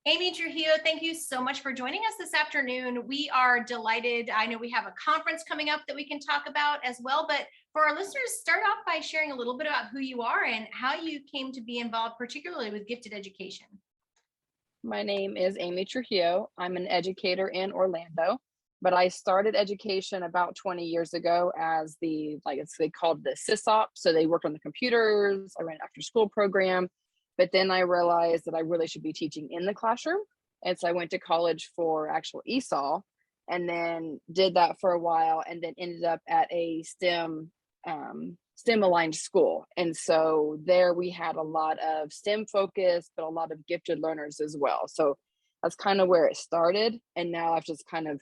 Amy Trujillo, thank you so much for joining us this afternoon. We are delighted. I know we have a conference coming up that we can talk about as well, but for our listeners, start off by sharing a little bit about who you are and how you came to be involved, particularly with gifted education. My name is Amy Trujillo. I'm an educator in Orlando, but I started education about 20 years ago as they called the SysOp. So they worked on the computers. I ran an after school program, but then I realized that I really should be teaching in the classroom. And so I went to college for actual ESOL and then did that for a while and then ended up at a STEM aligned school. And so there we had a lot of STEM focus, but a lot of gifted learners as well. So that's kind of where it started. And now I've just kind of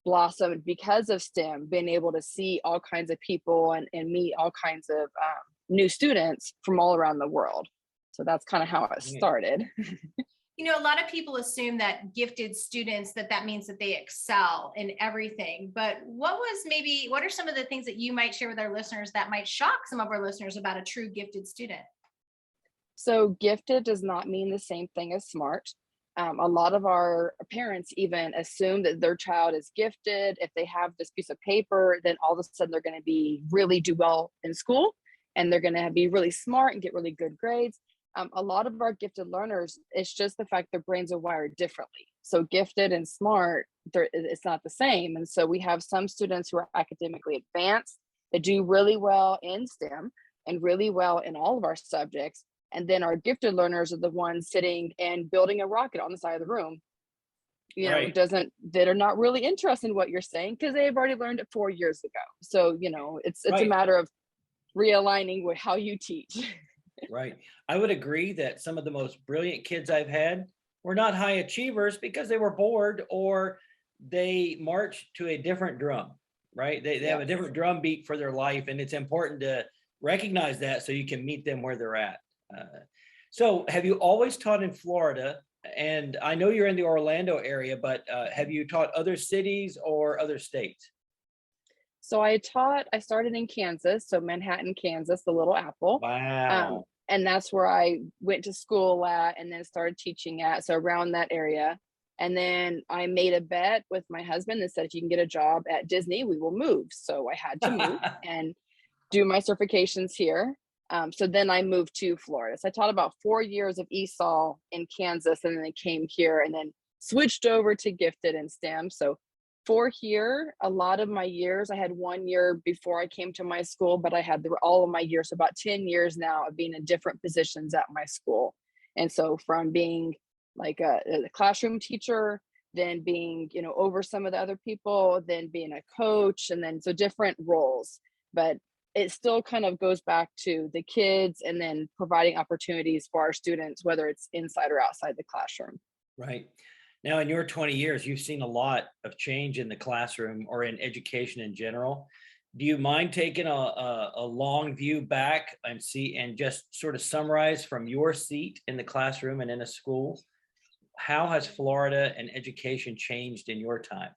blossomed because of STEM, being able to see all kinds of people and meet all kinds of new students from all around the world. So that's kind of how it started. You know, a lot of people assume that gifted students, that means that they excel in everything. But what are some of the things that you might share with our listeners that might shock some of our listeners about a true gifted student? So gifted does not mean the same thing as smart. A lot of our parents even assume that their child is gifted. If they have this piece of paper, then all of a sudden they're going to really do well in school and they're going to be really smart and get really good grades. A lot of our gifted learners, it's just the fact their brains are wired differently. So gifted and smart, it's not the same. And so we have some students who are academically advanced that do really well in STEM and really well in all of our subjects. And then our gifted learners are the ones sitting and building a rocket on the side of the room. That are not really interested in what you're saying because they've already learned it 4 years ago. So, it's a matter of realigning with how you teach. Right. I would agree that some of the most brilliant kids I've had were not high achievers because they were bored or they marched to a different drum, right? They have a different drum beat for their life, and it's important to recognize that so you can meet them where they're at. So have you always taught in Florida? And I know you're in the Orlando area, but have you taught other cities or other states? So I started in Kansas, so Manhattan, Kansas, the Little Apple. Wow. And that's where I went to school at and then started teaching at, so around that area. And then I made a bet with my husband that said, if you can get a job at Disney, we will move. So I had to move and do my certifications here. So then I moved to Florida. So I taught about 4 years of ESOL in Kansas, and then I came here and then switched over to gifted and STEM. So for here, a lot of my years, I had 1 year before I came to my school, but I had all of my years, so about 10 years now of being in different positions at my school. And so from being like a classroom teacher, then being, over some of the other people, then being a coach, and then so different roles. But it still kind of goes back to the kids and then providing opportunities for our students, whether it's inside or outside the classroom. Right. Now, in your 20 years, you've seen a lot of change in the classroom or in education in general. Do you mind taking a long view back and just sort of summarize from your seat in the classroom and in a school? How has Florida and education changed in your time?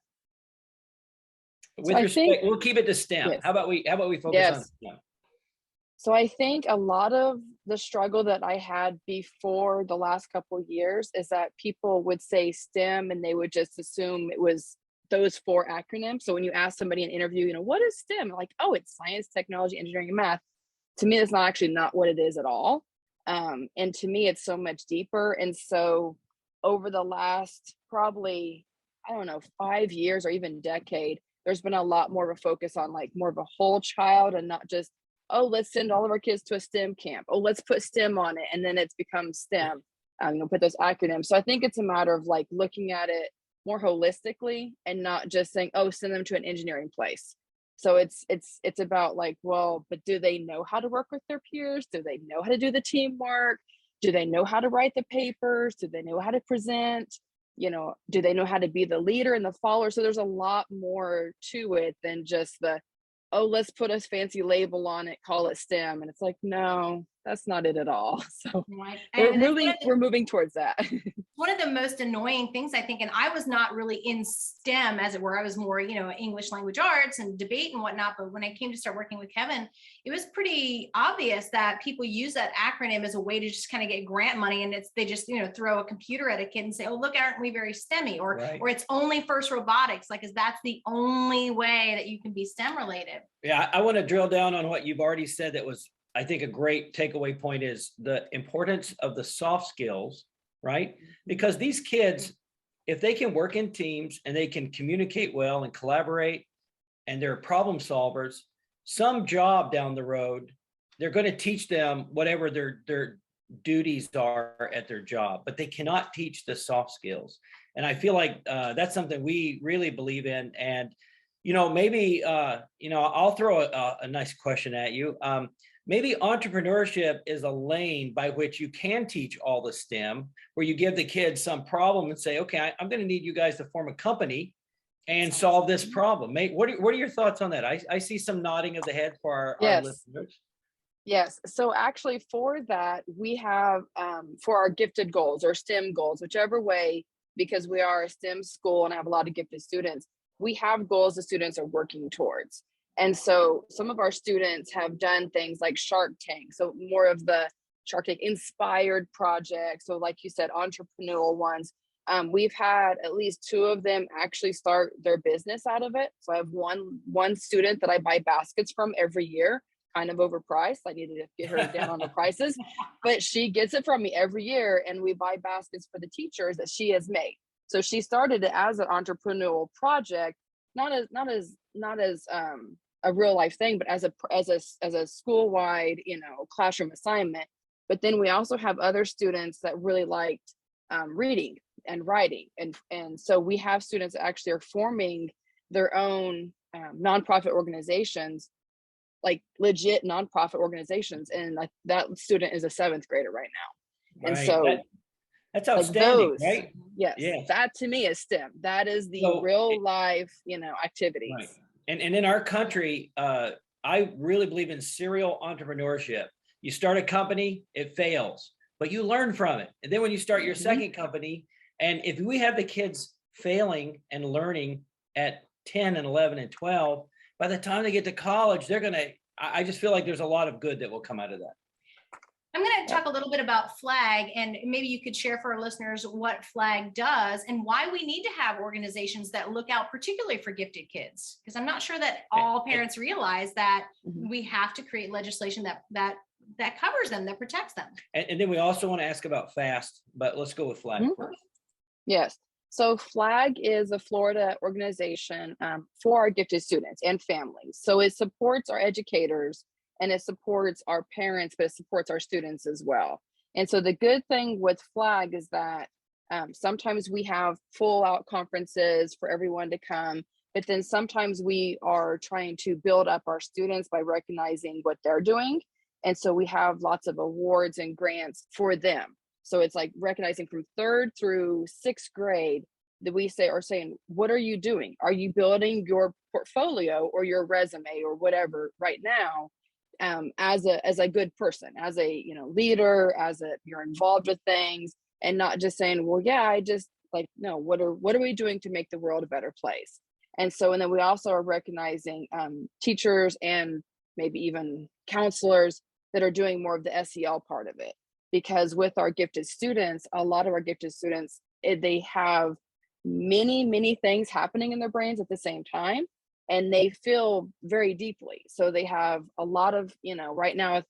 With respect, we'll keep it to STEM. Yes. How about we focus on STEM? So I think a lot of the struggle that I had before the last couple of years is that people would say STEM and they would just assume it was those 4 acronyms. So when you ask somebody in an interview, what is STEM? Like, oh, it's science, technology, engineering, and math. To me, that's not what it is at all. And to me, it's so much deeper. And so over the last probably, 5 years or even decade, there's been a lot more of a focus on like more of a whole child and not just, oh, let's send all of our kids to a STEM camp. Oh, let's put STEM on it. And then it's become STEM, put those acronyms. So I think it's a matter of like looking at it more holistically and not just saying, oh, send them to an engineering place. So it's about like, well, but do they know how to work with their peers? Do they know how to do the teamwork? Do they know how to write the papers? Do they know how to present? Do they know how to be the leader and the follower? So there's a lot more to it than just oh, let's put a fancy label on it, call it STEM. And it's like, no, that's not it at all. So we're moving towards that. one of the most annoying things, I think, and I was not really in STEM, as it were. I was more, English language arts and debate and whatnot. But when I came to start working with Kevin, it was pretty obvious that people use that acronym as a way to just kind of get grant money. And they just, throw a computer at a kid and say, oh, look, aren't we very STEMmy? Or, Right. or it's only FIRST robotics. Like, is that's the only way that you can be STEM related? Yeah, I want to drill down on what you've already said. That was, I think, a great takeaway point is the importance of the soft skills, right? Because these kids, if they can work in teams and they can communicate well and collaborate and they're problem solvers, some job down the road, they're going to teach them whatever their duties are at their job, but they cannot teach the soft skills. And I feel like that's something we really believe in. And, maybe, I'll throw a nice question at you. Maybe entrepreneurship is a lane by which you can teach all the STEM, where you give the kids some problem and say, okay, I'm going to need you guys to form a company and solve this problem. What are your thoughts on that? I see some nodding of the head for our listeners. Yes. So actually for that, we have for our gifted goals or STEM goals, whichever way, because we are a STEM school and have a lot of gifted students, we have goals the students are working towards. And so some of our students have done things like Shark Tank. So more of the Shark Tank inspired projects. So like you said, entrepreneurial ones. We've had at least 2 of them actually start their business out of it. So I have one student that I buy baskets from every year, kind of overpriced. I needed to get her down on the prices, but she gets it from me every year. And we buy baskets for the teachers that she has made. So she started it as an entrepreneurial project, not as a real life thing, but as a school-wide, classroom assignment. But then we also have other students that really liked reading and writing. And so we have students that actually are forming their own nonprofit organizations, like legit nonprofit organizations. And that student is a 7th grader right now. Right. And so that's outstanding, those, right? Yes, that to me is STEM. That is the real life, activities. Right. And in our country, I really believe in serial entrepreneurship. You start a company, it fails, but you learn from it. And then when you start your second company, and if we have the kids failing and learning at 10 and 11 and 12, by the time they get to college, I just feel like there's a lot of good that will come out of that. I'm going to talk a little bit about FLAG, and maybe you could share for our listeners what FLAG does and why we need to have organizations that look out particularly for gifted kids. Because I'm not sure that all parents realize that we have to create legislation that covers them, that protects them. And then we also want to ask about FAST, but let's go with FLAG first. Yes. So FLAG is a Florida organization for our gifted students and families. So it supports our educators and it supports our parents, but it supports our students as well. And so the good thing with FLAG is that sometimes we have full out conferences for everyone to come, but then sometimes we are trying to build up our students by recognizing what they're doing. And so we have lots of awards and grants for them. So it's like recognizing from 3rd through 6th grade that we are saying, what are you doing? Are you building your portfolio or your resume or whatever right now? As a good person, as a leader, you're involved with things, and not just saying, well, yeah, I just no, what are we doing to make the world a better place? And then we also are recognizing teachers and maybe even counselors that are doing more of the SEL part of it, because with our gifted students, a lot of our gifted students, they have many things happening in their brains at the same time. And they feel very deeply. So they have a lot of, right now,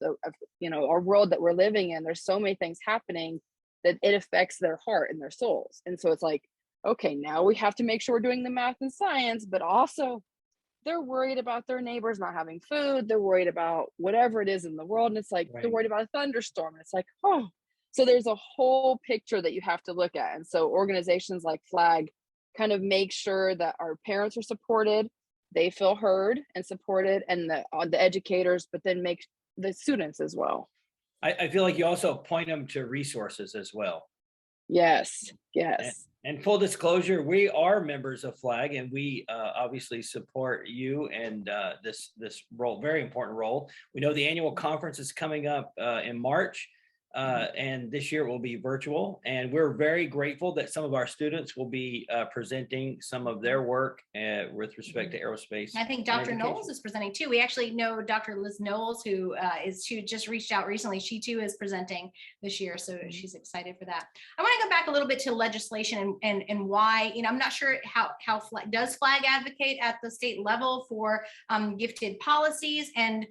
our world that we're living in, there's so many things happening that it affects their heart and their souls. And so it's like, okay, now we have to make sure we're doing the math and science, but also they're worried about their neighbors not having food. They're worried about whatever it is in the world. And it's like, they're worried about a thunderstorm. And it's like, oh, so there's a whole picture that you have to look at. And so organizations like FLAG kind of make sure that our parents are supported, they feel heard and supported, and the educators, but then make the students as well. I feel like you also point them to resources as well. Yes. And full disclosure, we are members of FLAG, and we obviously support you and this role, very important role. We know the annual conference is coming up in March. and this year it will be virtual. And we're very grateful that some of our students will be presenting some of their work with respect to aerospace. I think Dr. Knowles is presenting too. We actually know Dr. Liz Knowles, she just reached out recently. She too is presenting this year, so she's excited for that. I want to go back a little bit to legislation and why. I'm not sure how does FLAG advocate at the state level for gifted policies, and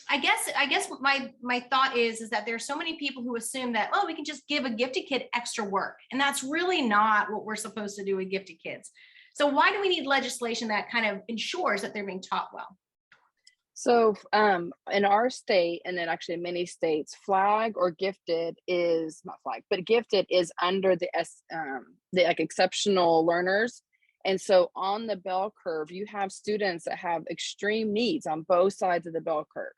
I guess what my thought is that there's so many people who assume that, oh, we can just give a gifted kid extra work. And that's really not what we're supposed to do with gifted kids. So why do we need legislation that kind of ensures that they're being taught well? So in our state, and then actually in many states, FLAG or gifted is not FLAG, but gifted is under the like exceptional learners. And so on the bell curve, you have students that have extreme needs on both sides of the bell curve.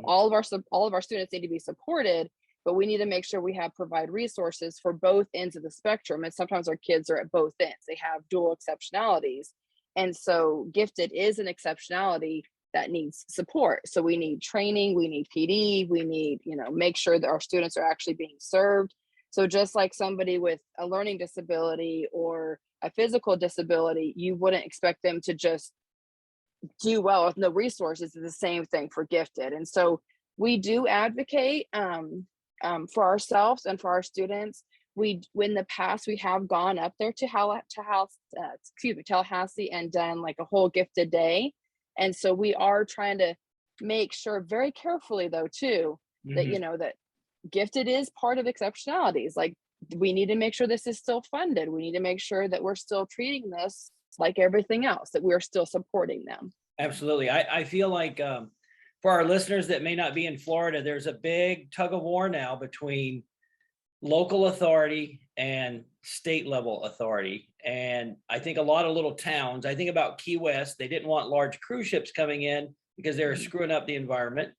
All of our students need to be supported, but we need to make sure we provide resources for both ends of the spectrum. And sometimes our kids are at both ends. They have dual exceptionalities. And so gifted is an exceptionality that needs support. So we need training, we need PD, we need, make sure that our students are actually being served. So just like somebody with a learning disability or a physical disability, you wouldn't expect them to just do well with no resources. Is the same thing for gifted. And so we do advocate for ourselves and for our students. In the past, we have gone up there to Tallahassee and done like a whole gifted day. And so we are trying to make sure very carefully though too, that that gifted is part of exceptionalities. Like we need to make sure this is still funded. We need to make sure that we're still treating this like everything else, that we're still supporting them. Absolutely. I feel like for our listeners that may not be in Florida, there's a big tug of war now between local authority and state level authority. And I think a lot of little towns, I think about Key West, they didn't want large cruise ships coming in because they were screwing up the environment.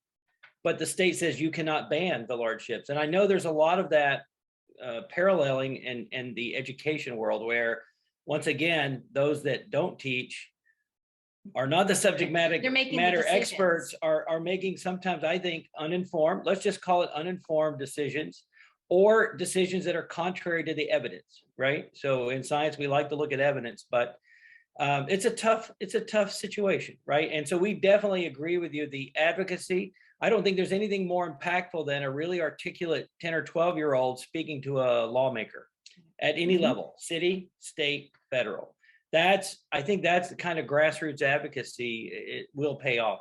But the state says you cannot ban the large ships. And I know there's a lot of that paralleling in the education world where, once again, those that don't teach are not the subject matter experts, are making sometimes, I think, uninformed, let's just call it uninformed decisions, or decisions that are contrary to the evidence, right? So in science, we like to look at evidence, but it's a tough situation, right? And so we definitely agree with you. The advocacy, I don't think there's anything more impactful than a really articulate 10 or 12-year-old speaking to a lawmaker at any level, city, state, federal. I think that's the kind of grassroots advocacy. It will pay off,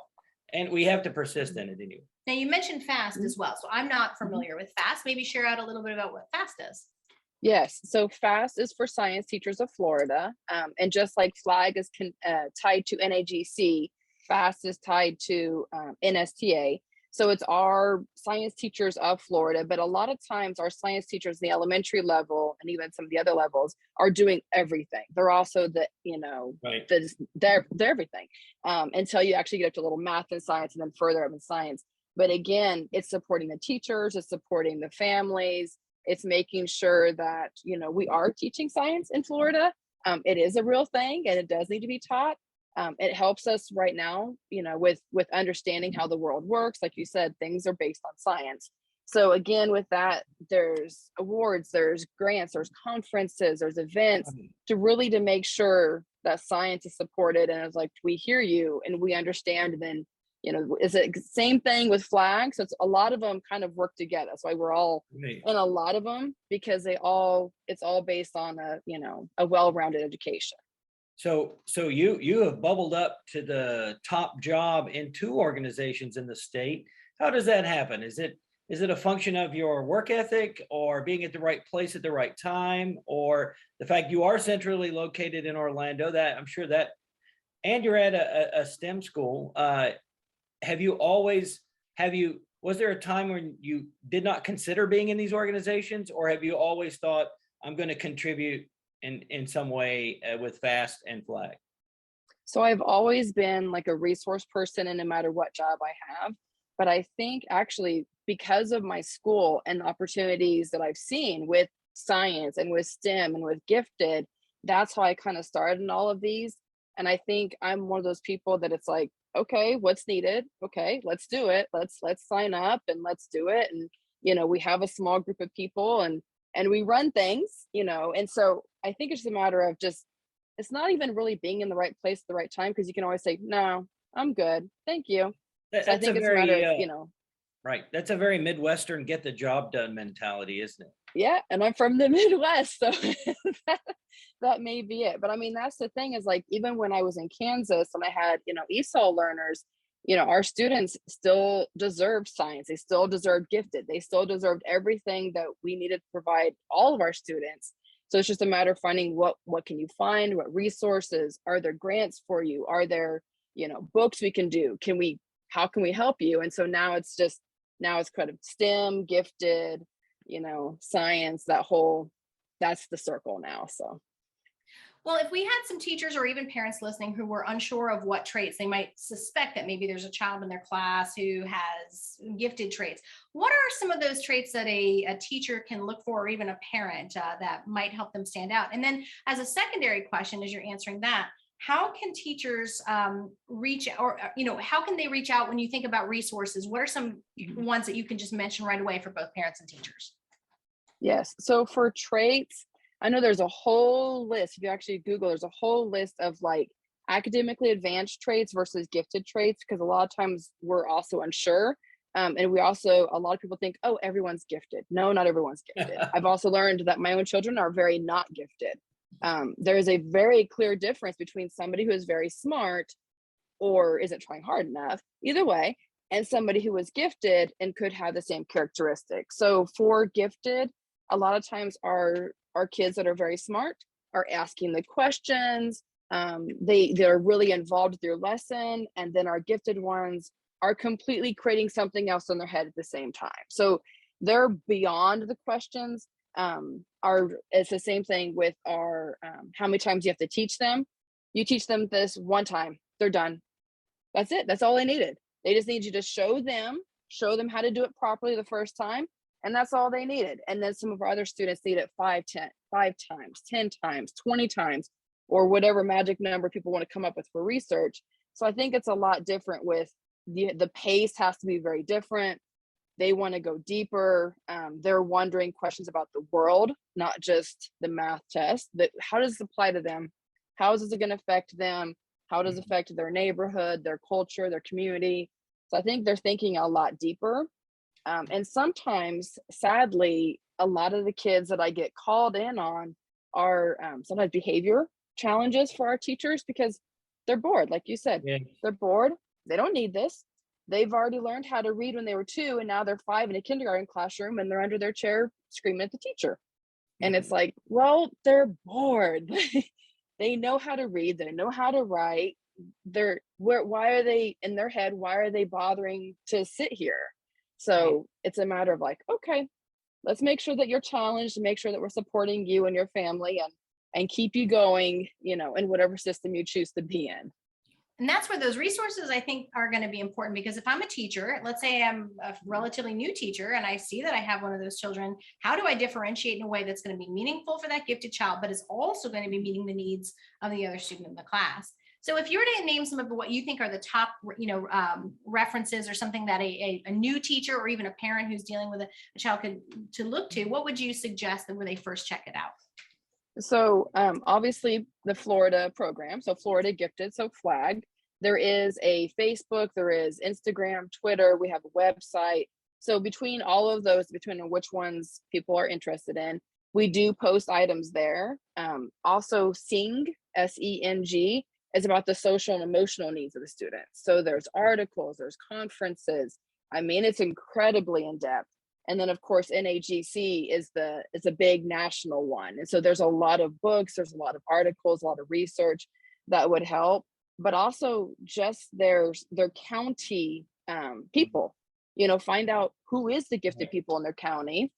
and we have to persist in it anyway. Now you mentioned FAST as well. So I'm not familiar with FAST. Maybe share out a little bit about what FAST is. Yes. So FAST is for Science Teachers of Florida. And just like FLAG is tied to NAGC, FAST is tied to NSTA. So it's our science teachers of Florida, but a lot of times our science teachers in the elementary level and even some of the other levels are doing everything. They're also they're everything until you actually get up to a little math and science and then further up in science. But again, it's supporting the teachers, it's supporting the families, it's making sure that, we are teaching science in Florida. It is a real thing and it does need to be taught. It helps us right now, with understanding how the world works. Like you said, things are based on science. So again, with that, there's awards, there's grants, there's conferences, there's events to make sure that science is supported. And it's like, we hear you and we understand. And then, is it same thing with FLAG? So it's a lot of them kind of work together. That's why we're all in a lot of them, because it's all based on a well-rounded education. So you have bubbled up to the top job in 2 organizations in the state. How does that happen? Is it a function of your work ethic or being at the right place at the right time, or the fact you are centrally located in Orlando? That I'm sure that, and you're at a STEM school. Was there a time when you did not consider being in these organizations, or have you always thought, I'm going to contribute in some way with FAST and FLAG? So I've always been like a resource person, and no matter what job I have, but I think actually because of my school and the opportunities that I've seen with science and with STEM and with gifted, that's how I kind of started in all of these. And I think I'm one of those people that it's like, okay, what's needed? Okay, let's do it. Let's sign up and let's do it. And we have a small group of people and we run things, and so I think it's just a matter of just, it's not even really being in the right place at the right time, because you can always say, no, I'm good, thank you. So I That's a think it's a matter very, of, right. That's a very Midwestern get the job done mentality, isn't it? yeah, and I'm from the Midwest, so that, that may be it. But I mean, that's the thing, is like, even when I was in Kansas and I had, ESOL learners, our students still deserved science. They still deserved gifted. They still deserved everything that we needed to provide all of our students. So it's just a matter of finding what can you find, what resources, are there grants for you? Are there, books we can do? How can we help you? And so now it's kind of STEM, gifted, science, that's the circle now. So. Well, if we had some teachers or even parents listening who were unsure of what traits they might suspect that maybe there's a child in their class who has gifted traits, what are some of those traits that a teacher can look for, or even a parent that might help them stand out? And then as a secondary question, as you're answering that, how can teachers reach, or, how can they reach out when you think about resources? What are some ones that you can just mention right away for both parents and teachers? Yes. So for traits, I know there's a whole list. If you actually Google, there's a whole list of like academically advanced traits versus gifted traits, because a lot of times we're also unsure. And a lot of people think, oh, everyone's gifted. No, not everyone's gifted. I've also learned that my own children are very not gifted. There is a very clear difference between somebody who is very smart or isn't trying hard enough, either way, and somebody who is gifted and could have the same characteristics. So for gifted, a lot of times our kids that are very smart are asking the questions. They're really involved with your lesson. And then our gifted ones are completely creating something else in their head at the same time. So they're beyond the questions. It's the same thing with our, how many times you have to teach them. You teach them this one time, they're done. That's it. That's all they needed. They just need you to show them how to do it properly the first time. And that's all they needed. And then some of our other students need it 5 times, 10 times, 20 times, or whatever magic number people want to come up with for research. So I think it's a lot different with the pace has to be very different. They want to go deeper. They're wondering questions about the world, not just the math test. How does this apply to them? How is it going to affect them? How does it affect their neighborhood, their culture, their community? So I think they're thinking a lot deeper. And sometimes, sadly, a lot of the kids that I get called in on are sometimes behavior challenges for our teachers, because they're bored. Like you said, They're bored. They don't need this. They've already learned how to read when they were 2, and now they're 5 in a kindergarten classroom, and they're under their chair screaming at the teacher. And it's like, well, they're bored. They know how to read. They know how to write. Why are they in their head? Why are they bothering to sit here? So it's a matter of like, okay, let's make sure that you're challenged, and make sure that we're supporting you and your family and keep you going, in whatever system you choose to be in. And that's where those resources, I think, are going to be important, because if I'm a teacher, let's say I'm a relatively new teacher, and I see that I have one of those children, how do I differentiate in a way that's going to be meaningful for that gifted child, but is also going to be meeting the needs of the other student in the class? So if you were to name some of what you think are the top, references, or something that a new teacher or even a parent who's dealing with a child to look to, what would you suggest that where they first check it out? So obviously the Florida program, so Florida Gifted, so FLAG. There is a Facebook, there is Instagram, Twitter, we have a website. So between all of those, between which ones people are interested in, we do post items there. Also SENG, SENG, is about the social and emotional needs of the students. So there's articles, there's conferences. I mean, it's incredibly in depth. And then of course, NAGC is a big national one. And so there's a lot of books, there's a lot of articles, a lot of research that would help, but also just their county people, find out who is the gifted people in their county.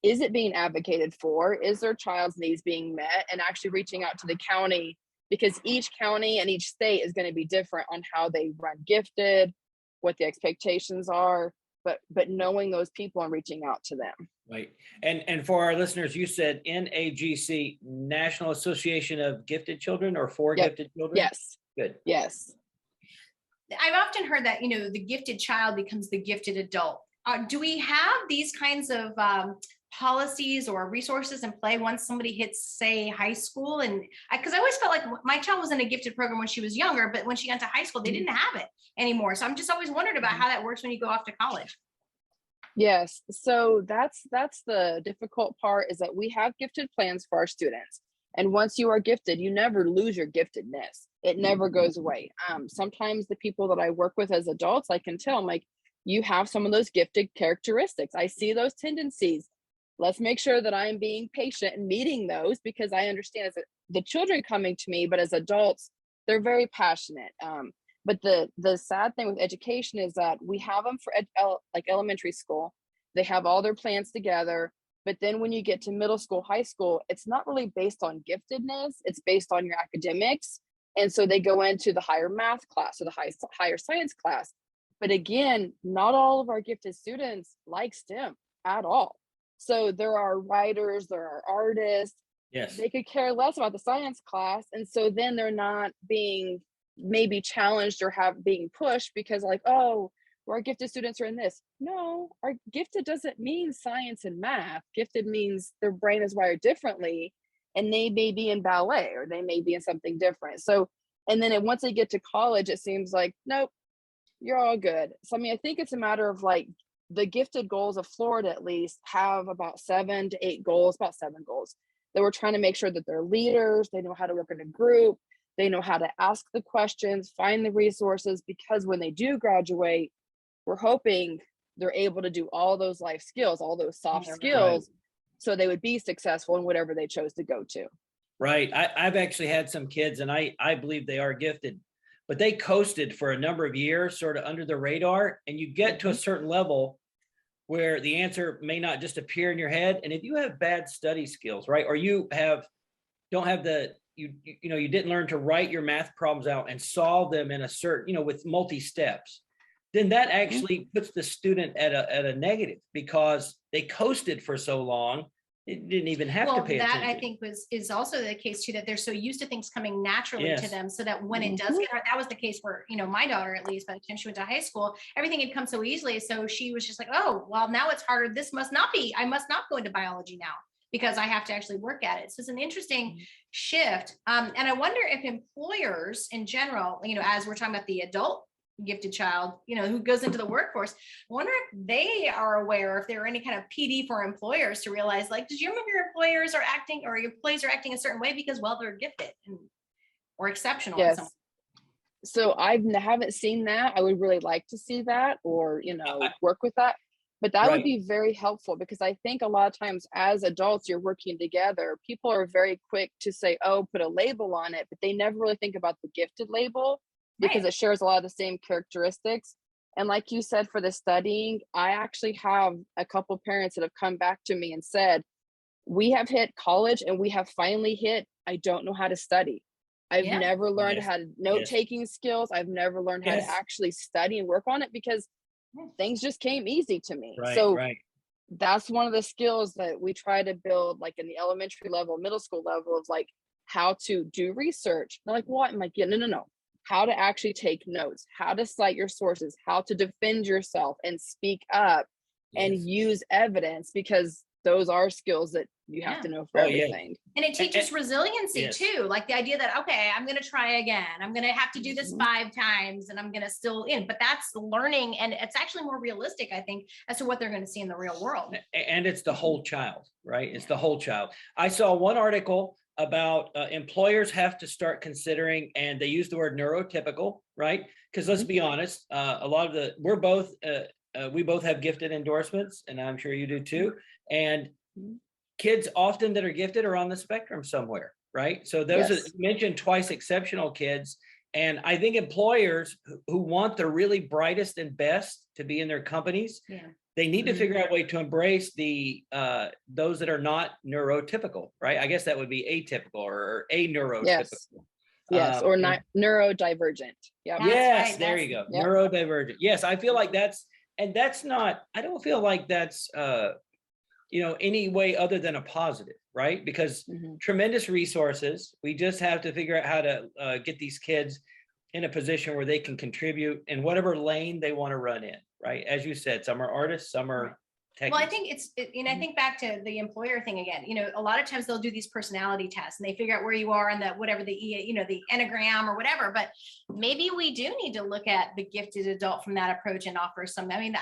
Is it being advocated for? Is their child's needs being met? And actually reaching out to the county, because each county and each state is going to be different on how they run gifted, what the expectations are, but knowing those people and reaching out to them. Right. And for our listeners, you said NAGC, National Association of Gifted Children, or for gifted children? Yes. Good. Yes. I've often heard that, the gifted child becomes the gifted adult. do we have these kinds of policies or resources in play once somebody hits, say, high school? And because I always felt like my child was in a gifted program when she was younger, but when she got to high school, they didn't have it anymore. So I'm just always wondered about how that works when you go off to college. Yes. So that's the difficult part, is that we have gifted plans for our students. And once you are gifted, you never lose your giftedness. It never goes away. Sometimes the people that I work with as adults, I can tell, I'm like, you have some of those gifted characteristics. I see those tendencies. Let's make sure that I'm being patient and meeting those, because I understand as the children coming to me, but as adults, they're very passionate. But the sad thing with education is that we have them for like elementary school. They have all their plans together. But then when you get to middle school, high school, it's not really based on giftedness. It's based on your academics. And so they go into the higher math class or the higher science class. But again, not all of our gifted students like STEM at all. So there are writers, there are artists. Yes. They could care less about the science class. And so then they're not being maybe challenged or being pushed, because like, oh, our gifted students are in this. No, our gifted doesn't mean science and math. Gifted means their brain is wired differently, and they may be in ballet or they may be in something different. So, and then once they get to college, it seems like, nope, you're all good. So, I mean, I think it's a matter of like the gifted goals of Florida, at least, have about 7 to 8 goals, about 7 goals, that we're trying to make sure that they're leaders, they know how to work in a group, they know how to ask the questions, find the resources, because when they do graduate, we're hoping they're able to do all those life skills, all those soft skills, so they would be successful in whatever they chose to go to. Right. I've actually had some kids, and I believe they are gifted, but they coasted for a number of years, sort of under the radar. And you get to a certain level where the answer may not just appear in your head. And if you have bad study skills, right, or you don't have you didn't learn to write your math problems out and solve them in a certain, with multi-steps, then that actually puts the student at a negative, because they coasted for so long, it didn't even have to pay attention. I think is also the case too, that they're so used to things coming naturally to Yes. them, so that when it does get hard, that was the case for, my daughter, at least by the time she went to high school, everything had come so easily. So she was just like, oh, well, now it's harder. I must not go into biology now, because I have to actually work at it. So it's an interesting shift. And I wonder if employers in general, as we're talking about the adult gifted child, who goes into the workforce, I wonder if they are aware, if there are any kind of PD for employers to realize, like, did you remember your employers are acting, or your employees are acting a certain way because, well, they're gifted or exceptional. Yes. So I haven't seen that. I would really like to see that, or, work with that. But that would be very helpful, because I think a lot of times as adults, you're working together, people are very quick to say, oh, put a label on it, but they never really think about the gifted label, because it shares a lot of the same characteristics. And like you said, for the studying, I actually have a couple parents that have come back to me and said, we have hit college and we have finally hit, I don't know how to study. I've never learned how to note-taking skills. I've never learned how to actually study and work on it, because things just came easy to me. That's one of the skills that we try to build, like in the elementary level, middle school level, of like how to do research. They're like, what? I'm like, yeah, no. How to actually take notes, how to cite your sources, how to defend yourself and speak up and use evidence, because those are skills that you have to know for everything. And it teaches resiliency too, like the idea that, okay, I'm going to try again. I'm going to have to do this 5 times and I'm going to still but that's learning. And it's actually more realistic, I think, as to what they're going to see in the real world. And it's the whole child, right? It's the whole child. I saw one article about employers have to start considering, and they use the word neurotypical, right? Because let's be honest, a lot of we both have gifted endorsements, and I'm sure you do too. And kids often that are gifted are on the spectrum somewhere, right? So those are mentioned twice, exceptional kids. And I think employers who want the really brightest and best to be in their companies, they need to figure out a way to embrace those that are not neurotypical, right? I guess that would be atypical or aneurotypical. Yes, or not neurodivergent. Yes, there you go. Neurodivergent. Yes, I feel like that's not, I don't feel like that's, any way other than a positive, right? Because tremendous resources, we just have to figure out how to get these kids in a position where they can contribute in whatever lane they want to run in, right? As you said, some are artists, some are techies. Well, I think I think back to the employer thing again. A lot of times they'll do these personality tests and they figure out where you are in the whatever the the Enneagram or whatever. But maybe we do need to look at the gifted adult from that approach and offer some. I mean,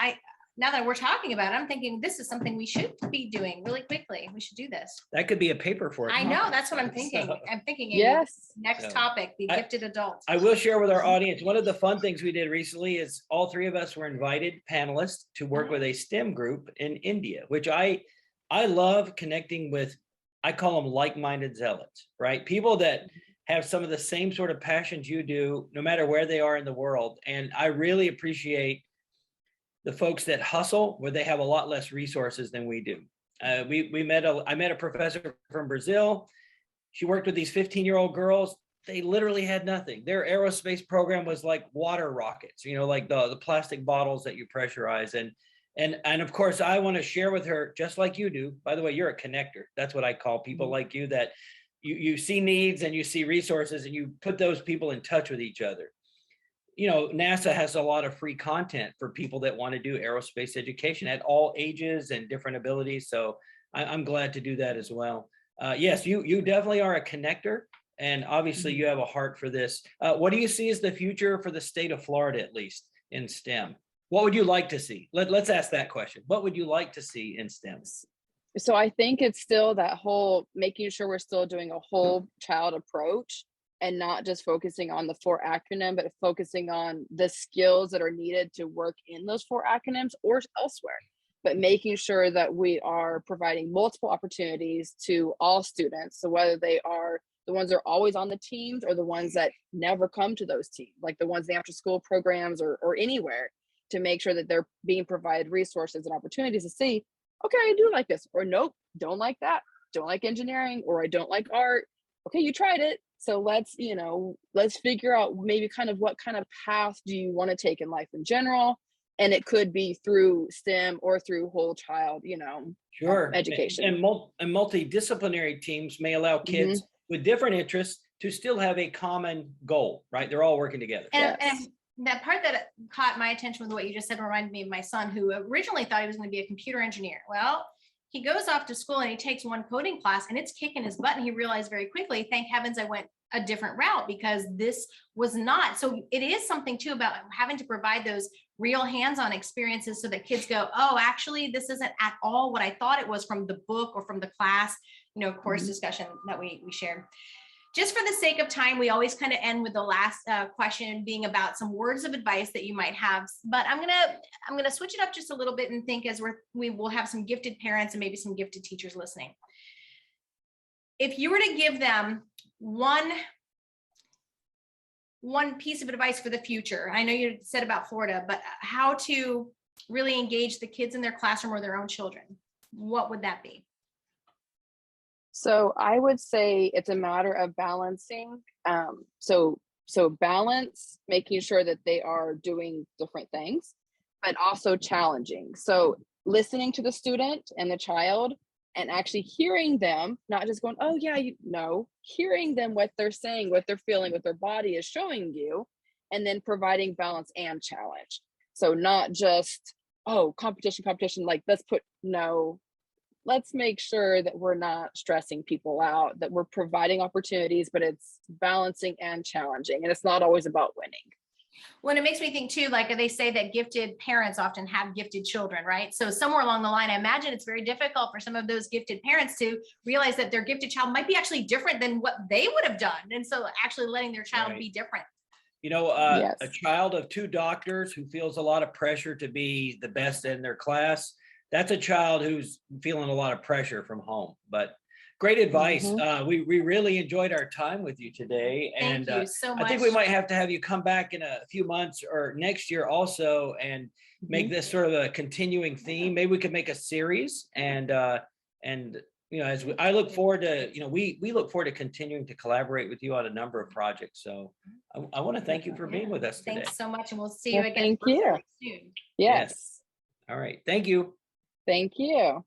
now that we're talking about it, I'm thinking this is something we should be doing really quickly. We should do this. That could be a paper for it. I know, that's what I'm thinking. I'm thinking, Amy, Yes. next topic, the gifted adults. I will share with our audience, one of the fun things we did recently is all three of us were invited panelists to work with a STEM group in India, which I love connecting with, I call them like-minded zealots, right? People that have some of the same sort of passions you do, no matter where they are in the world. And I really appreciate the folks that hustle where they have a lot less resources than we do. I met a professor from Brazil. She worked with these 15-year-old girls. They literally had nothing. Their aerospace program was like water rockets, like the plastic bottles that you pressurize. And of course, I want to share with her, just like you do. By the way, you're a connector. That's what I call people like you, that you see needs and you see resources and you put those people in touch with each other. NASA has a lot of free content for people that want to do aerospace education at all ages and different abilities. So I'm glad to do that as well. Yes, you definitely are a connector, and obviously you have a heart for this. What do you see as the future for the state of Florida, at least in STEM? What would you like to see? Let's ask that question. What would you like to see in STEM? So I think it's still that whole making sure we're still doing a whole child approach, and not just focusing on the 4 acronym, but focusing on the skills that are needed to work in those 4 acronyms or elsewhere, but making sure that we are providing multiple opportunities to all students. So whether they are the ones that are always on the teams or the ones that never come to those teams, like the ones in the after school programs or anywhere, to make sure that they're being provided resources and opportunities to see, okay, I do like this, or nope, don't like that, don't like engineering, or I don't like art. Okay, you tried it. So let's figure out maybe kind of what kind of path do you want to take in life in general. And it could be through STEM or through whole child, Sure. Education. And multidisciplinary teams may allow kids with different interests to still have a common goal, right? They're all working together. And that part that caught my attention with what you just said reminded me of my son, who originally thought he was going to be a computer engineer. Well, he goes off to school and he takes one coding class and it's kicking his butt. And he realized very quickly, thank heavens I went a different route, because this was not. So it is something too about having to provide those real hands-on experiences so that kids go, oh, actually, this isn't at all what I thought it was from the book or from the class, course discussion that we shared. Just for the sake of time, we always kind of end with the last question being about some words of advice that you might have. But I'm gonna switch it up just a little bit and think, as we will have some gifted parents and maybe some gifted teachers listening. If you were to give them one piece of advice for the future, I know you said about Florida, but how to really engage the kids in their classroom or their own children, what would that be? So I would say it's a matter of balancing. So balance, making sure that they are doing different things, but also challenging. So listening to the student and the child and actually hearing them, not just going, oh yeah, hearing them, what they're saying, what they're feeling, what their body is showing you, and then providing balance and challenge. So not just, oh, competition, like let's make sure that we're not stressing people out, that we're providing opportunities, but it's balancing and challenging. And it's not always about winning. Well, it makes me think too, like they say that gifted parents often have gifted children, right? So somewhere along the line, I imagine it's very difficult for some of those gifted parents to realize that their gifted child might be actually different than what they would have done. And so actually letting their child be different. Yes. A child of 2 doctors who feels a lot of pressure to be the best in their class, that's a child who's feeling a lot of pressure from home. But great advice. We really enjoyed our time with you today. Thank you so much. I think we might have to have you come back in a few months or next year also and make this sort of a continuing theme. Maybe we could make a series and as I look forward to, we look forward to continuing to collaborate with you on a number of projects. So I want to thank you for being with us today. Thanks so much. And we'll see you again thank you. soon. Yes. All right. Thank you. Thank you.